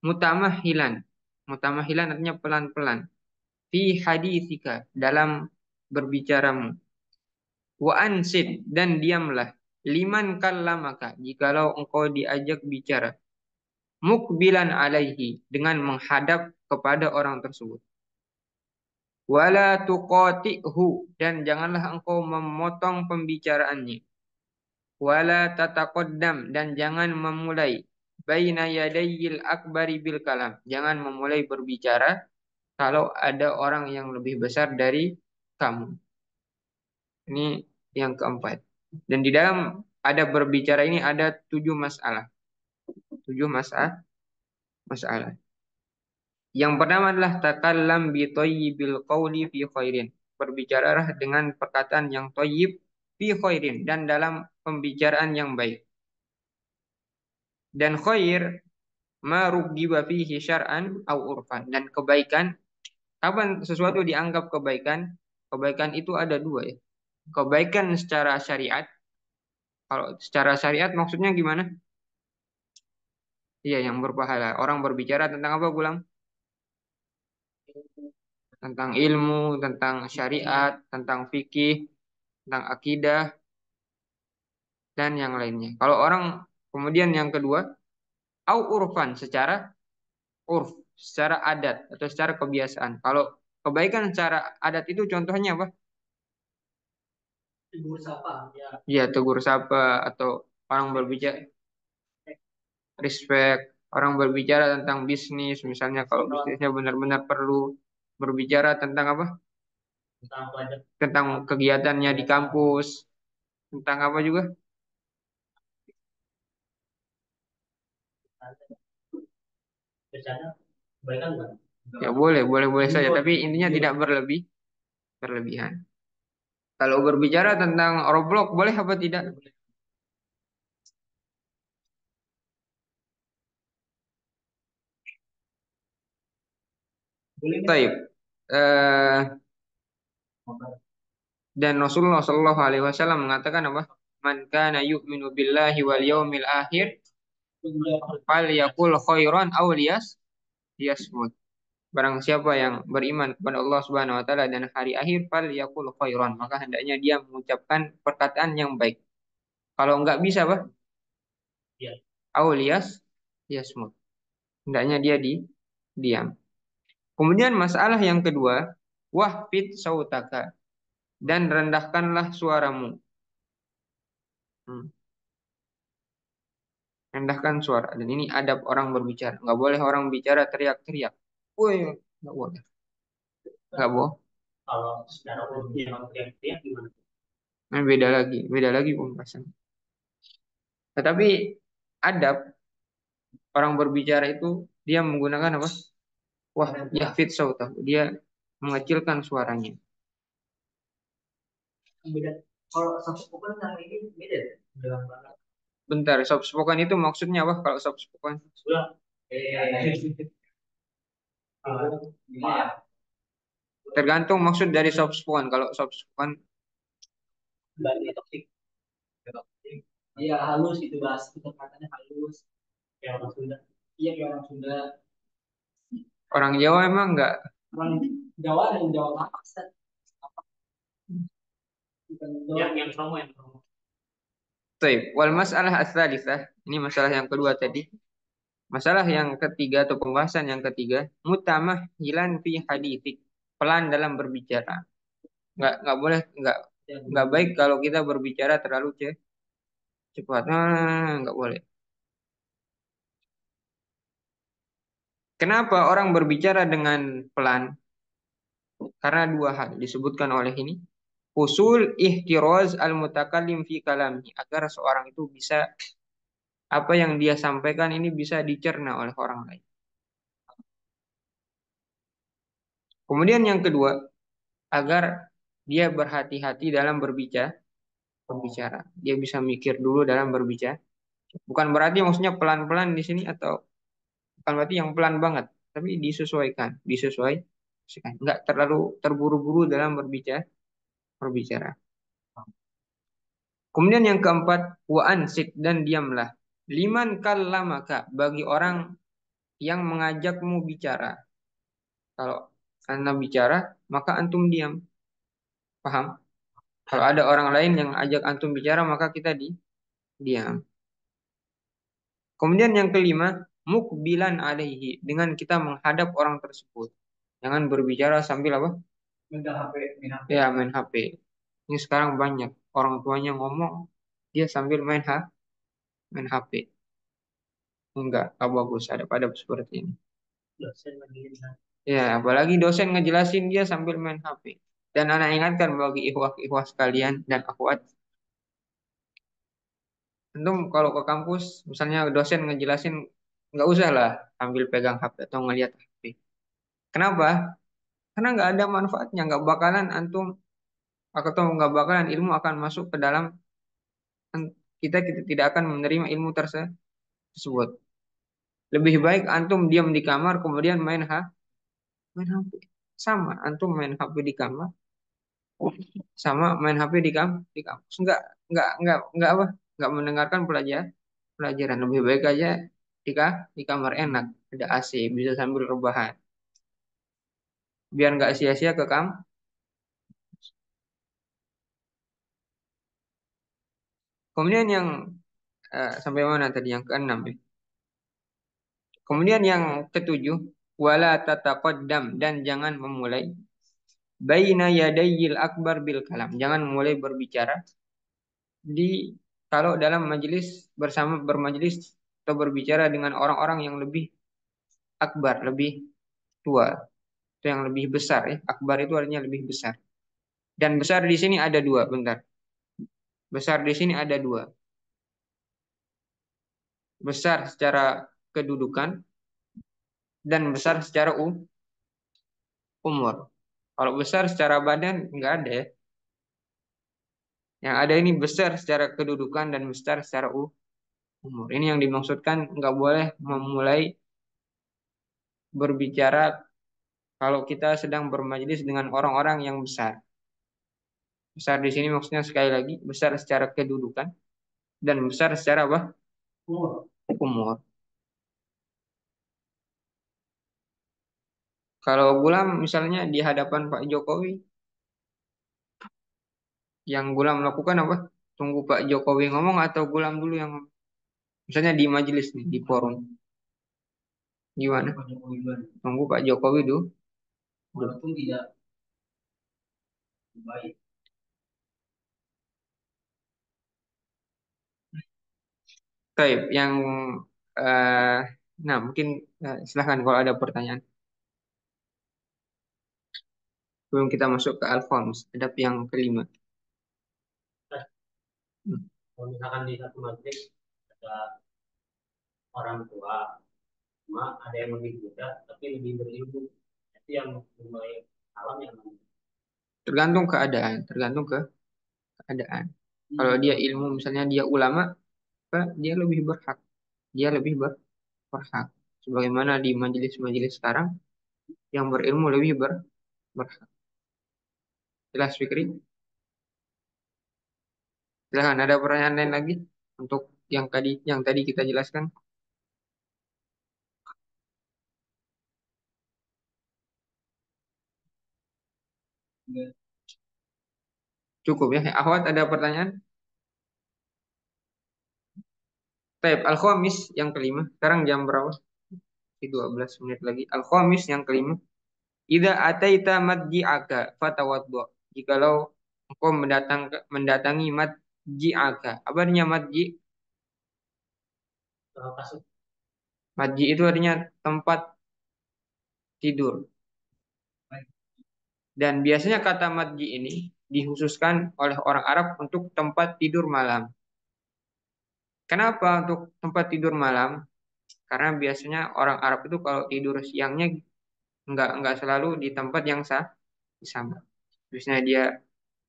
Mutamahilan. Mutamahilan artinya pelan-pelan. Fi hadithika, dalam berbicaramu. Wa ansid, dan diamlah. Liman kallamaka, jikalau engkau diajak bicara. Mukbilan alaihi, dengan menghadap kepada orang tersebut. Wala tuqati'hu, dan janganlah engkau memotong pembicaraannya. Wala tataqaddam, dan jangan memulai. Baina yadayil akbari bil kalam, jangan memulai berbicara kalau ada orang yang lebih besar dari kamu. Ini yang keempat. Dan di dalam ada berbicara ini ada 7 masalah. 7 masalah. Yang pertama adalah takallam bi thayyibil qawli fi khairin. Berbicaralah dengan perkataan yang thayyib fi khairin, dan dalam pembicaraan yang baik. Dan khair ma ruggiba fihi syar'an au urfan. Dan kebaikan, kapan sesuatu dianggap kebaikan? Kebaikan itu ada dua ya. Kebaikan secara syariat. Kalau secara syariat maksudnya gimana? Iya, yang berpahala. Orang berbicara tentang apa, Gulam? Tentang ilmu, tentang syariat, tentang fikih, tentang akidah, dan yang lainnya. Kalau orang kemudian yang kedua, au urfan, secara urf, secara adat atau secara kebiasaan. Kalau kebaikan secara adat itu contohnya apa? Tegur sapa, ya. Ya, tegur sapa atau orang berbicara respect, orang berbicara tentang bisnis, misalnya kalau bisnisnya benar-benar perlu berbicara tentang apa? tentang pelajar tentang kegiatannya di kampus, tentang apa juga. bercanda kebaikan bukan? Ya boleh, boleh, boleh saja. Tapi intinya tidak berlebihan. Kalau berbicara tentang Roblox, boleh apa tidak? Boleh nih. Taib. Eh, dan Rasulullah Shallallahu Alaihi Wasallam mengatakan apa? Man kana yu'minu billahi wal yaumil akhir, fal yakul khairan aw liyasmut. Barang siapa yang beriman kepada Allah Subhanahu wa taala dan hari akhir, fal yakul khairan, maka hendaknya dia mengucapkan perkataan yang baik. Kalau enggak bisa apa? Ya. Aw liyasmut. Hendaknya dia diam. Kemudian masalah yang kedua, wahfid sautaka, dan rendahkanlah suaramu. Hmm. Rendahkan suara. Dan ini adab orang berbicara. Nggak boleh orang bicara teriak-teriak. Woi, nggak boleh. Nggak boleh. Kalau secara umum yang teriak-teriak gimana? Nah, beda lagi pembahasan. Tetapi adab orang berbicara itu dia menggunakan apa? Wah, yahfid sautahu. Dia mengecilkan suaranya. Beda. Kalau soft spoken sama ini beda. Dalam bahasa. Bentar, soft spoken itu maksudnya apa kalau soft spoken? Sudah. Gini ya. Tergantung maksud dari soft spoken. Kalau soft spoken Berarti toksik. Iya halus itu bahasa itu katanya halus. Kayak orang Sunda. Iya kayak orang Sunda. orang Jawa emang nggak. Orang Jawa dan Jawa apa? Yang promo yang promo. Taib. Wal masalah ats-tsalitsah. Ini masalah yang kedua tadi. Masalah yang ketiga atau pembahasan yang ketiga, mutamahhilan fi haditsik. Pelan dalam berbicara. Nggak boleh nggak baik kalau kita berbicara terlalu cepat. Nggak boleh. Kenapa orang berbicara dengan pelan? Karena dua hal disebutkan oleh ini. Usul ihtiroz al-mutakallim fi kalami, agar seorang itu bisa apa yang dia sampaikan ini bisa dicerna oleh orang lain. Kemudian yang kedua, agar dia berhati-hati dalam berbicara. Dia bisa mikir dulu dalam berbicara. Bukan berarti maksudnya pelan-pelan di sini atau bukan berarti yang pelan banget, tapi disesuaikan. Enggak terlalu terburu-buru dalam berbicara. Kemudian yang keempat, wa ansit, dan diamlah. Liman kallamaka, bagi orang yang mengajakmu bicara. Kalau anda bicara, maka antum diam. Paham? Kalau ada orang lain yang ajak antum bicara, maka kita diam. Kemudian yang kelima, mukbilan alaihi, dengan kita menghadap orang tersebut. Jangan berbicara sambil apa? Ya, main HP. Ini sekarang banyak orang tuanya ngomong, dia sambil main HP. Enggak bagus ada pada seperti ini. Dosen lagi. Ya, apalagi dosen ngejelasin dia sambil main HP. Dan anak ingatkan bagi ikhwah-ikhwah sekalian dan akhwat, antum kalau ke kampus, misalnya dosen ngejelasin, nggak usah lah ambil pegang HP atau ngelihat HP. Kenapa? Karena nggak ada manfaatnya, nggak bakalan antum atau nggak bakalan ilmu akan masuk ke dalam kita tidak akan menerima ilmu tersebut. Lebih baik antum diam di kamar kemudian main HP. Sama, antum main HP di kamar, sama main HP di kampus. Nggak apa? Nggak mendengarkan pelajaran. Lebih baik aja di kamar enak, ada AC, bisa sambil rebahan. Biar nggak sia-sia ke Kemudian yang sampai mana tadi yang keenam ya? Kemudian yang ketujuh, wala tataqaddam, dan jangan memulai baina yadayil akbar bil kalam. Jangan mulai berbicara di kalau dalam majelis bersama bermajelis atau berbicara dengan orang-orang yang lebih akbar, lebih tua, itu yang lebih besar ya. Akbar itu artinya lebih besar. Dan besar di sini ada dua, bentar. Besar di sini ada dua. Besar secara kedudukan dan besar secara umur. Kalau besar secara badan nggak ada ya. Yang ada ini besar secara kedudukan dan besar secara umur. Ini yang dimaksudkan nggak boleh memulai berbicara kalau kita sedang bermajelis dengan orang-orang yang besar. Besar di sini maksudnya sekali lagi besar secara kedudukan dan besar secara apa? Umur. Kalau Gulam misalnya di hadapan Pak Jokowi, yang Gulam lakukan apa? Tunggu Pak Jokowi ngomong atau Gulam dulu yang ngomong? Misalnya di majelis nih, di forum. Gimana? Tunggu Pak Jokowi dulu. Walaupun tidak baik. Baik, yang eh, nah mungkin silahkan kalau ada pertanyaan sebelum kita masuk ke Alphonse, adab yang kelima. Hmm. Kalau misalkan di satu masjid ada orang tua, cuma ada yang lebih muda tapi lebih berilmu, itu yang mulai alam yang mana? Tergantung keadaan, tergantung ke keadaan. Kalau dia ilmu, misalnya dia ulama, maka dia lebih berhak, dia lebih berhak. Sebagaimana di majelis-majelis sekarang, yang berilmu lebih berhak. Jelas Fikri? Silahkan, ada pertanyaan lain lagi untuk yang tadi kita jelaskan? Cukup ya. Ahwat ada pertanyaan? Baik, Al-Khamis yang kelima. Sekarang jam berapa? 12 menit lagi. Al-Khamis yang kelima. Idza ataita madji'aka fatawaddo. Jikalau engkau mendatangi madji'aka. Apa artinya madji? Kasus Madji itu artinya tempat tidur. Dan biasanya kata madji ini dikhususkan oleh orang Arab untuk tempat tidur malam. Kenapa untuk tempat tidur malam? Karena biasanya orang Arab itu kalau tidur siangnya nggak selalu di tempat yang sama. Biasanya dia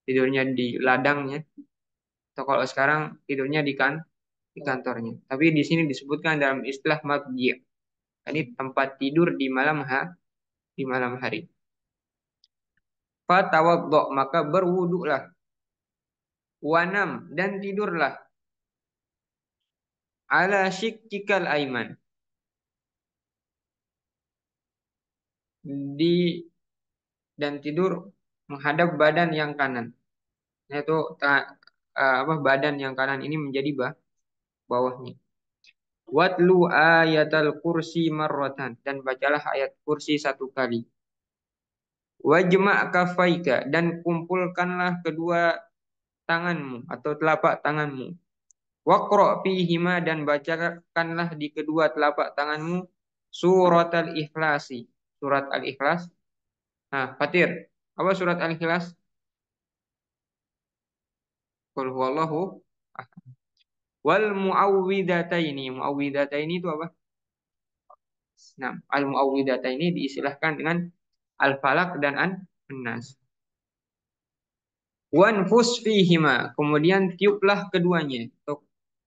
tidurnya di ladangnya, atau kalau sekarang tidurnya di kantornya. Tapi di sini disebutkan dalam istilah madji'. Ini tempat tidur di malam hari. Fatawaddo, maka berwuduklah. Wanam, dan tidurlah. Ala syikkikal aiman. Di dan tidur menghadap badan yang kanan. Yaitu apa badan yang kanan ini menjadi bawahnya. Watlu ayatal kursi marrotan, dan bacalah ayat kursi satu kali. Wajma' kafaika, dan kumpulkanlah kedua tanganmu atau telapak tanganmu. Waqra' fihima, dan bacakanlah di kedua telapak tanganmu surat al-ikhlasi. Surat al-ikhlas. Nah, Fatir, apa surat al-ikhlas? Qul huwallahu ahad. Wal muawwidataini. Muawwidataini itu apa? Nah, al-muawwidataini diistilahkan dengan al-falaq dan an-nas. Wanfus fihima, kemudian tiuplah keduanya.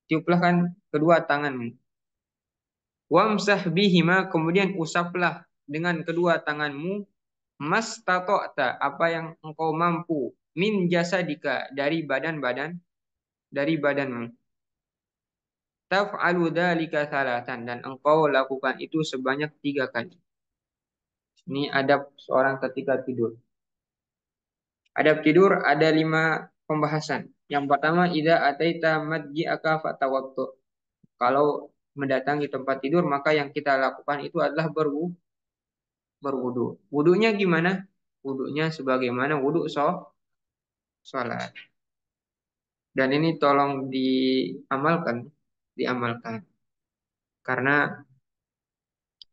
Tiuplah kan kedua tanganmu. Wamsah bihima, kemudian usaplah dengan kedua tanganmu mas tatota, apa yang engkau mampu min jasadika, dari badanmu. Taf'alu dzalika salatan, dan engkau lakukan itu sebanyak 3 kali. Ini adab seorang ketika tidur. Adab tidur ada 5 pembahasan. Yang pertama, idza ataita madji'aka fatawaddo. Kalau mendatangi tempat tidur, maka yang kita lakukan itu adalah berwudu. Wudunya gimana? Wudunya sebagaimana wudu sholat. Dan ini tolong diamalkan. Karena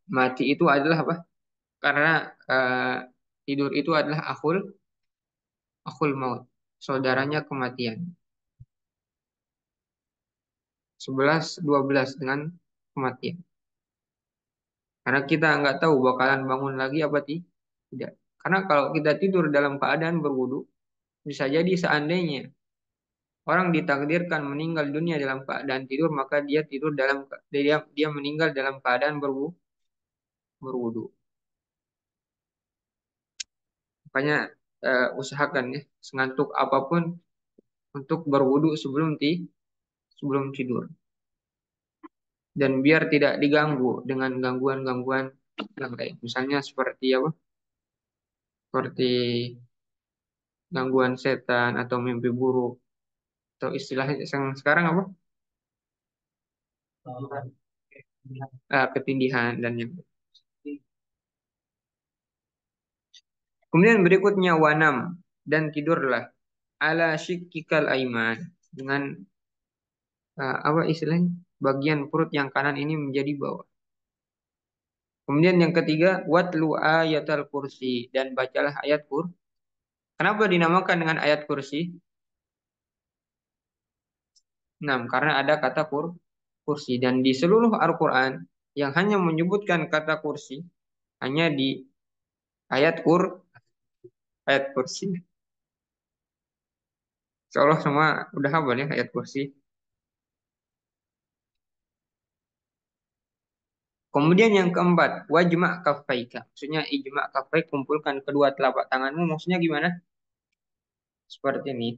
mati itu adalah apa? Karena tidur itu adalah akhul maut, saudaranya kematian. 11, 12 dengan kematian. Karena kita nggak tahu bakalan bangun lagi apa tidak. Karena kalau kita tidur dalam keadaan berwudu, bisa jadi seandainya orang ditakdirkan meninggal dunia dalam keadaan tidur, maka dia tidur dalam dia meninggal dalam keadaan berwudu. Makanya usahakan ya sengantuk apapun untuk berwudu sebelum tidur dan biar tidak diganggu dengan gangguan-gangguan yang lain. Misalnya seperti apa? Seperti gangguan setan atau mimpi buruk atau istilahnya yang sekarang apa? Ketindihan dan yang lain. Kemudian berikutnya wanam dan tidurlah ala syikikal aiman dengan apa istilahnya? Bagian perut yang kanan ini menjadi bawah. Kemudian yang ketiga watlu ayatal kursi dan bacalah ayat kursi. Kenapa dinamakan dengan ayat kursi? 6. Karena ada kata kursi dan di seluruh Al-Qur'an yang hanya menyebutkan kata kursi hanya di ayat ayat kursi. Seolah semua udah hafal ya ayat kursi. Kemudian yang keempat, wajma' kaffaika. Maksudnya ijma' kaffaik, kumpulkan kedua telapak tanganmu. Maksudnya gimana? Seperti ini.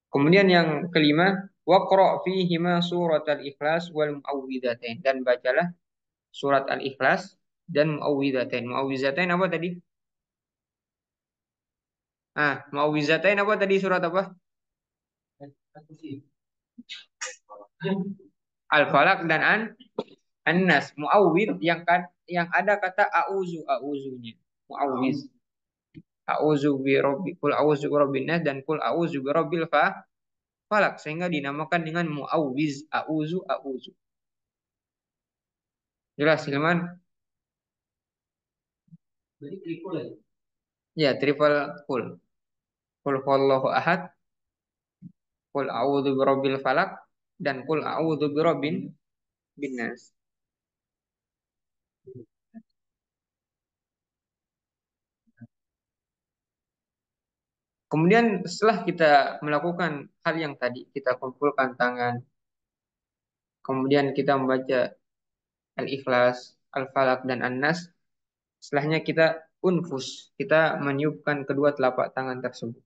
Kemudian yang kelima, waqra' fihima surat al-ikhlas wal mu'awwidhatain. Dan bacalah surat al-ikhlas dan mu'awwidhatain. Mu'awwidhatain apa tadi? Mu'awwidhatain apa tadi surat apa? Al-Falaq dan An-Nas. Mu'awwidh yang ada kata auzunya. Mu'awwidh. A'udzu bi rabbi kul a'udzu bi rabbin nas dan kul a'udzu bi rabbil falak sehingga dinamakan dengan muawwiz a'udzu. Jelas Hilman? Jadi triple ya? Ya, triple kul. Kul huwallahu ahad, kul a'udzu bi rabbil falak dan kul a'udzu bi rabbin binnas. Kemudian setelah kita melakukan hal yang tadi, kita kumpulkan tangan, kemudian kita membaca Al-Ikhlas, Al-Falaq dan An-Nas. Setelahnya kita unfus, kita meniupkan kedua telapak tangan tersebut.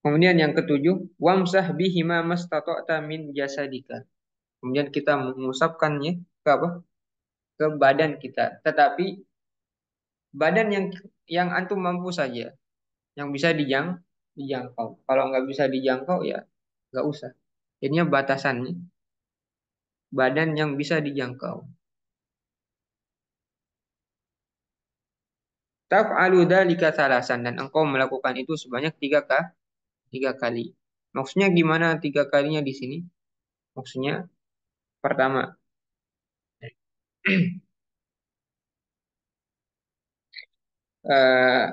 Kemudian yang ketujuh, wamsah bihima mastata'ta min jasadika. Kemudian kita mengusapkannya ke apa? Ke badan kita. Tetapi badan yang antum mampu saja, yang bisa dijangkau. Kalau nggak bisa dijangkau ya nggak usah. Jadinya batasannya badan yang bisa dijangkau. Taf'alu dzalika salasan dan engkau melakukan itu sebanyak tiga kali. Maksudnya gimana tiga kalinya di sini? Maksudnya pertama, eh,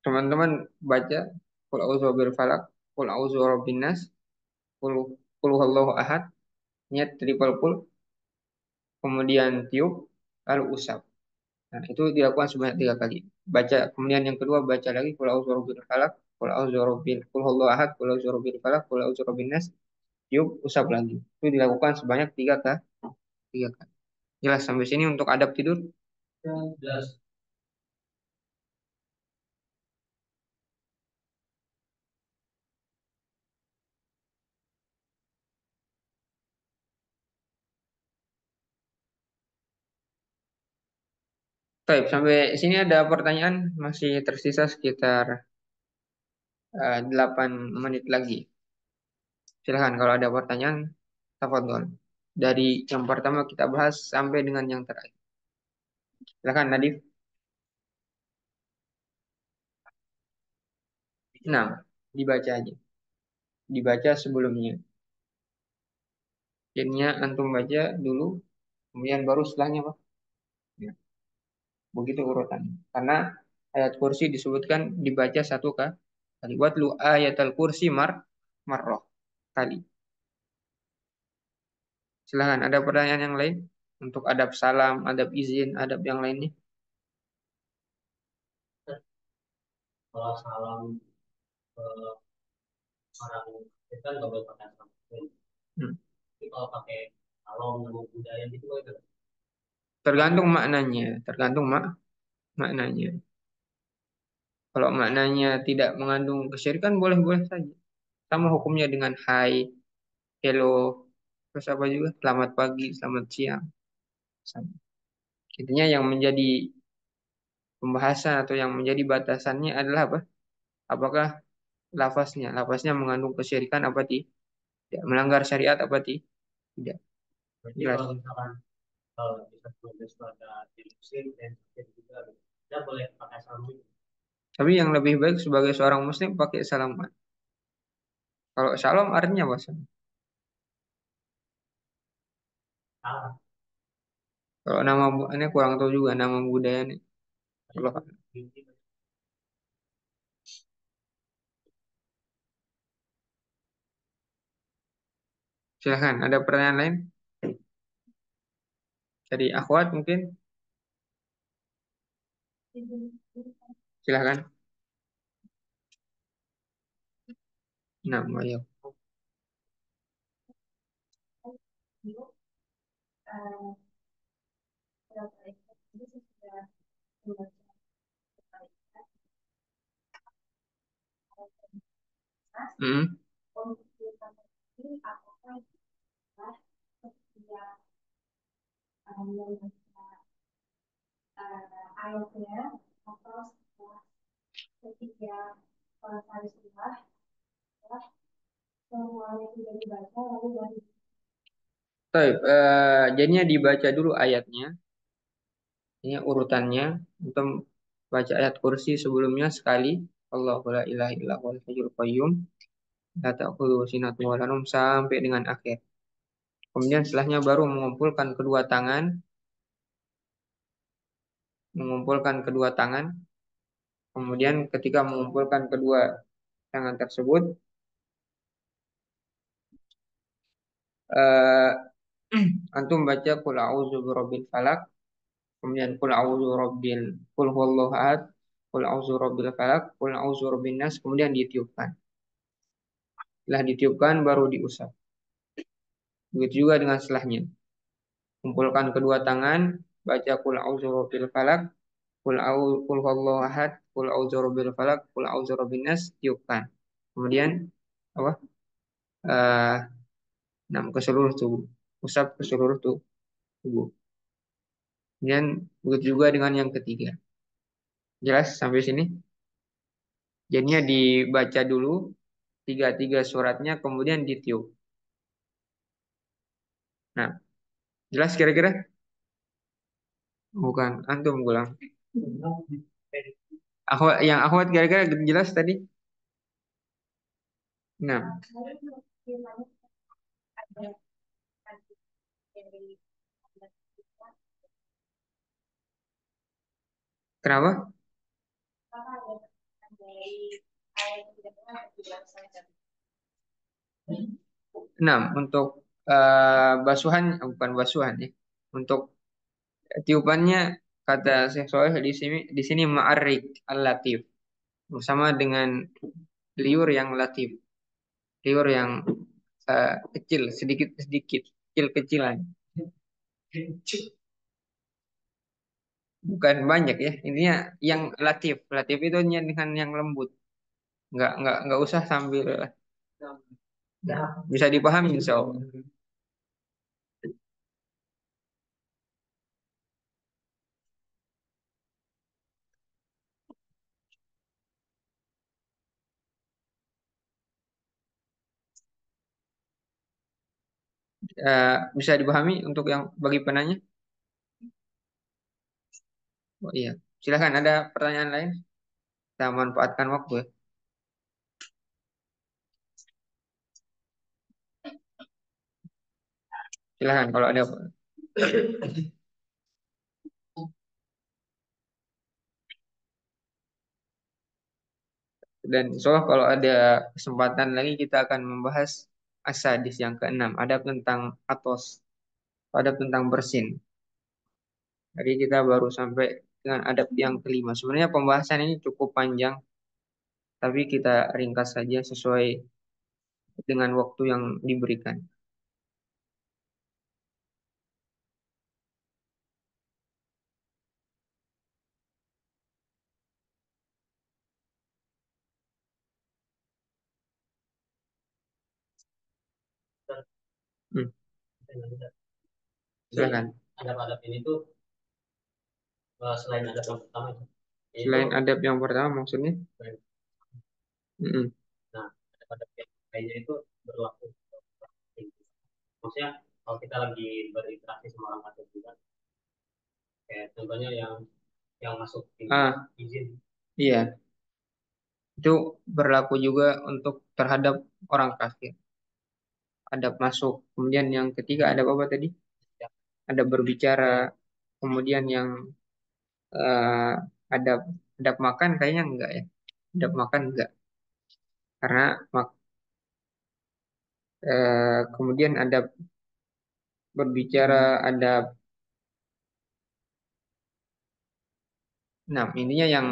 teman-teman baca Qul a'udzu birabbil falaq, Qul a'udzu birabbin nas, Qul Qul huwallahu ahad, niat triple qul, kemudian tiup, lalu usap. Nah, itu dilakukan sebanyak tiga kali. Baca, kemudian yang kedua baca lagi Qul a'udzu birabbil falaq, Qul a'udzu birabbil Qul huwallahu ahad, Qul a'udzu birabbil falaq, Qul a'udzu birabbin nas, tiup, usap lagi. Itu dilakukan sebanyak tiga kali. Jelas sampai sini untuk adab tidur? Jelas. Baik, sampai sini ada pertanyaan masih tersisa sekitar 8 menit lagi. Silahkan kalau ada pertanyaan, tafadhol. Dari yang pertama kita bahas sampai dengan yang terakhir. Silahkan Nadif. Nah, dibaca aja. Dibaca sebelumnya. Jadinya antum baca dulu, kemudian baru setelahnya Pak. Ya, begitu urutannya. Karena ayat kursi disebutkan dibaca satu kali. Watlu ayatul kursi marroh kali. Silahkan, ada pertanyaan yang lain? Untuk adab salam, adab izin, adab yang lainnya. Kalau salam ke orang kita nggak boleh pakai salam. Hmm. Tapi kalau pakai salam nama budaya gitu itu Tergantung maknanya, tergantung maknanya. Kalau maknanya tidak mengandung kesyirikan, boleh-boleh saja. Sama hukumnya dengan hai, hello, terus apa juga, selamat pagi, selamat siang. Sama. Intinya yang menjadi pembahasan atau yang menjadi batasannya adalah apa? Apakah lafaznya mengandung kesyirikan apa tidak, melanggar syariat apa tidak. berarti Jelas. kalau misalkan kalau di satu itu ada di muslim dan Kristen juga gitu. Kita boleh pakai salam gitu. Tapi yang lebih baik sebagai seorang muslim pakai salaman. Kalau salam artinya apa? Salah. Kalau nama ini kurang tahu juga nama budaya nih. Kalau silahkan, ada pertanyaan lain dari akhwat mungkin? Silahkan. Nama ya. Hmm. Baik, jadinya dibaca dulu ayatnya, ini urutannya. Untuk baca ayat kursi sebelumnya sekali. Allahu la ilaha illa huwal hayyul qayyum. La ta'khudhuhu sinatun wa la nawm sampai dengan akhir. Kemudian setelahnya baru mengumpulkan kedua tangan. Kemudian ketika mengumpulkan kedua tangan tersebut, eh, antum baca qul a'udzu birabbil falaq, kemudian qul huwallahu ahad, qul a'udzu birabbil falaq, qul a'udzu birabbin nas, kemudian ditiupkan. Setelah ditiupkan baru diusap. Begitu juga dengan setelahnya. Kumpulkan kedua tangan, baca qul a'udzu birabbil falaq, qul huwallahu ahad, qul a'udzu birabbil falaq, qul a'udzu birabbin nas, tiupkan. Kemudian apa? Eh, ke seluruh tubuh. Usap ke seluruh tubuh. Kemudian begitu juga dengan yang ketiga. Jelas sampai sini? Jadinya dibaca dulu tiga-tiga suratnya, kemudian ditiup. Nah, jelas kira-kira? Bukan, antum ulang. Yang akhwat kira-kira jelas tadi? Nah, kenapa? Nah, untuk basuhan, bukan basuhan ya. Untuk tiupannya kata Syekh Soleh di sini ma'arik al-latif bersama dengan liur yang latif, liur yang kecil, sedikit-sedikit, kecil-kecilan. Bukan banyak ya. Intinya yang latif. Latif itu dengan yang lembut. Nggak usah sambil. Nah, bisa dipahami insya Allah. Bisa dipahami untuk yang bagi penanya. Oh iya. Silahkan, ada pertanyaan lain. Kita manfaatkan waktu ya. Silahkan kalau ada. Dan insya Allah kalau ada kesempatan lagi kita akan membahas asadis yang keenam. Ada tentang atos, ada tentang bersin. Jadi kita baru sampai dengan adab yang kelima. Sebenarnya pembahasan ini cukup panjang, tapi kita ringkas saja sesuai dengan waktu yang diberikan. Hmm, Jadi silakan. adab-adab ini tuh selain adab yang pertama itu Selain adab yang pertama maksudnya? Mm-mm. nah adab-adab yang lainnya itu berlaku. Maksudnya kalau kita lagi berinteraksi sama orang asing juga, kayak contohnya yang masuk Ah, izin. iya. Itu berlaku juga untuk terhadap orang kafir. Adab masuk. Kemudian yang ketiga adab apa tadi? Ya, Adab berbicara. Kemudian yang eh, adab adab makan kayaknya enggak ya. Adab makan enggak. Karena kemudian adab berbicara, adab. Nah, intinya yang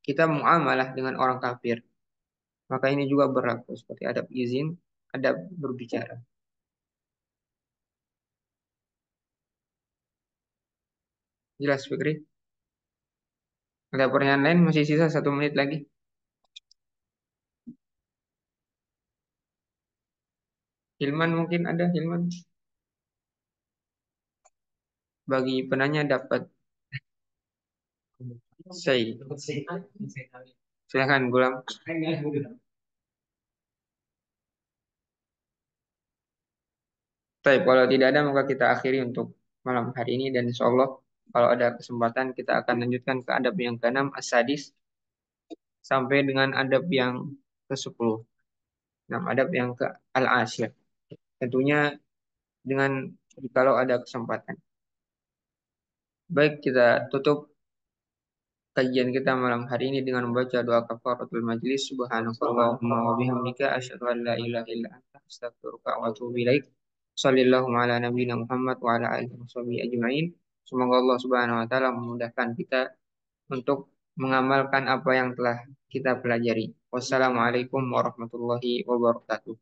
kita muamalah dengan orang kafir. Maka ini juga berlaku seperti adab izin, adab berbicara. Jelas, Fikri? Ada pertanyaan lain? Masih sisa 1 menit lagi. Hilman mungkin ada, Hilman. Bagi penanya dapat say. Silakan, Gulam. Baik, kalau tidak ada maka kita akhiri untuk malam hari ini dan insya Allah kalau ada kesempatan kita akan lanjutkan ke adab yang keenam as-sadis sampai dengan adab yang ke-10. Nah, adab yang ke al-asyir. Tentunya dengan kalau ada kesempatan. Baik, kita tutup kajian kita malam hari ini dengan membaca doa kafaratul majlis. Subhanakallahumma wa bihamdika asyhadu an la ilaha illa anta astaghfiruka wa atubu ilaik. Shallallahu ala nabiyina Muhammad wa ala alihi washabihi ajmain. Semoga Allah Subhanahu wa taala memudahkan kita untuk mengamalkan apa yang telah kita pelajari. Wassalamualaikum warahmatullahi wabarakatuh.